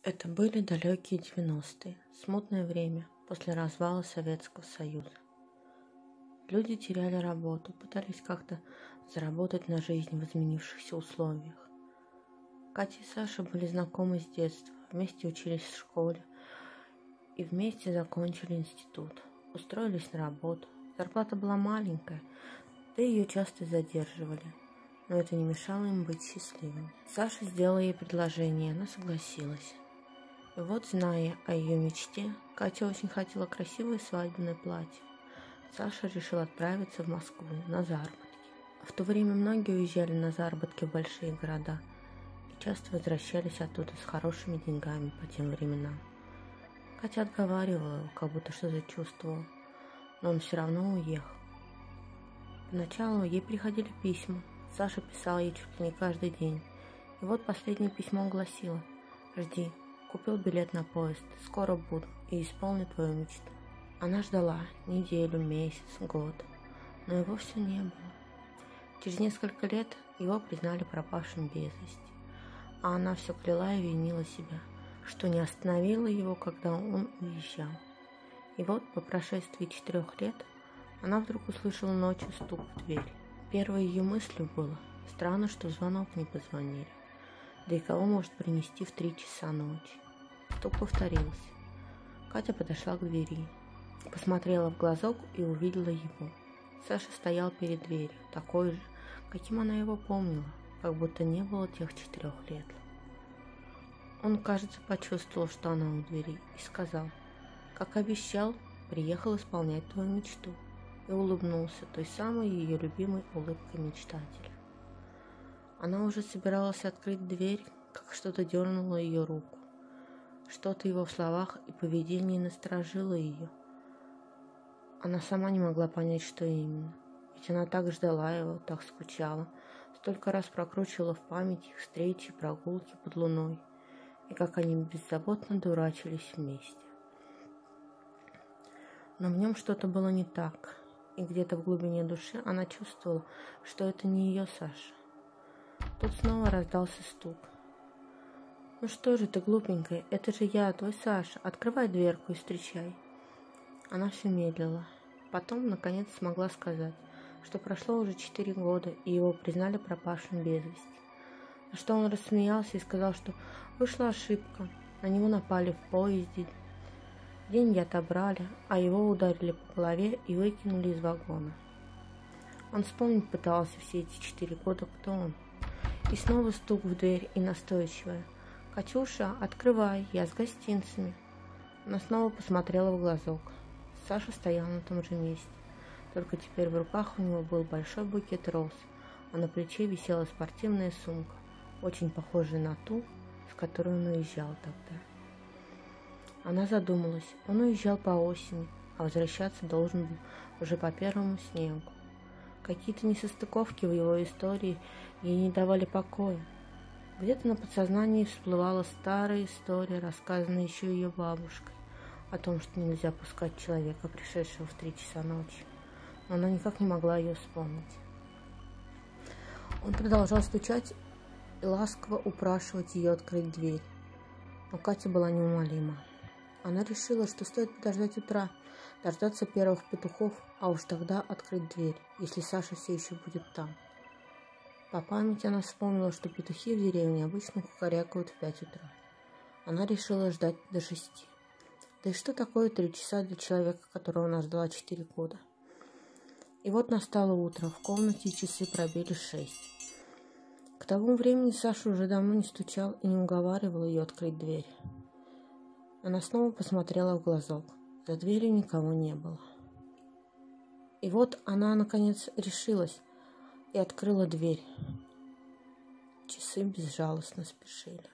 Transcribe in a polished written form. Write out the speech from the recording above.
Это были далекие 90-е, смутное время после развала Советского Союза. Люди теряли работу, пытались как-то заработать на жизнь в изменившихся условиях. Катя и Саша были знакомы с детства, вместе учились в школе и вместе закончили институт. Устроились на работу. Зарплата была маленькая, да ее часто задерживали, но это не мешало им быть счастливым. Саша сделала ей предложение, она согласилась. И вот, зная о ее мечте, Катя очень хотела красивое свадебное платье. Саша решил отправиться в Москву на заработки. В то время многие уезжали на заработки в большие города и часто возвращались оттуда с хорошими деньгами по тем временам. Катя отговаривала его, как будто что-то чувствовала, но он все равно уехал. Поначалу ей приходили письма. Саша писала ей чуть ли не каждый день. И вот последнее письмо гласило: «Жди, купил билет на поезд, скоро буду и исполню твою мечту». Она ждала неделю, месяц, год, но его все не было. Через несколько лет его признали пропавшим без вести, а она все кляла и винила себя, что не остановила его, когда он уезжал. И вот по прошествии 4 лет она вдруг услышала ночью стук в дверь. Первой ее мыслью было: странно, что в звонок не позвонили. Да и кого может принести в 3 часа ночи? Стук повторился. Катя подошла к двери, посмотрела в глазок и увидела его. Саша стоял перед дверью, такой же, каким она его помнила, как будто не было тех 4 лет. Он, кажется, почувствовал, что она у двери, и сказал: «Как обещал, приехал исполнять твою мечту», и улыбнулся той самой ее любимой улыбкой мечтателя. Она уже собиралась открыть дверь, как что-то дернуло ее руку. Что-то его в словах и поведении насторожило ее. Она сама не могла понять, что именно. Ведь она так ждала его, так скучала, столько раз прокручивала в памяти их встречи, прогулки под луной, и как они беззаботно дурачились вместе. Но в нем что-то было не так, и где-то в глубине души она чувствовала, что это не ее Саша. Тут снова раздался стук. «Ну что же ты, глупенькая, это же я, твой Саша, открывай дверку и встречай». Она все медлила. Потом, наконец, смогла сказать, что прошло уже 4 года, и его признали пропавшим без вести. На что он рассмеялся и сказал, что вышла ошибка, на него напали в поезде, деньги отобрали, а его ударили по голове и выкинули из вагона. Он вспомнить пытался все эти 4 года, кто он. И снова стук в дверь и настойчивая: «Катюша, открывай, я с гостинцами». Она снова посмотрела в глазок. Саша стоял на том же месте, только теперь в руках у него был большой букет роз, а на плече висела спортивная сумка, очень похожая на ту, с которой он уезжал тогда. Она задумалась. Он уезжал по осени, а возвращаться должен был уже по первому снегу. Какие-то несостыковки в его истории ей не давали покоя. Где-то на подсознании всплывала старая история, рассказанная еще ее бабушкой, о том, что нельзя пускать человека, пришедшего в 3 часа ночи. Но она никак не могла ее вспомнить. Он продолжал стучать и ласково упрашивать ее открыть дверь. Но Катя была неумолима. Она решила, что стоит подождать утра, дождаться первых петухов, а уж тогда открыть дверь, если Саша все еще будет там. По памяти она вспомнила, что петухи в деревне обычно кукарякают в 5 утра. Она решила ждать до 6. Да и что такое 3 часа для человека, которого она ждала 4 года? И вот настало утро, в комнате часы пробили 6. К тому времени Саша уже давно не стучал и не уговаривал ее открыть дверь. Она снова посмотрела в глазок. За дверью никого не было. И вот она, наконец, решилась и открыла дверь. Часы безжалостно спешили.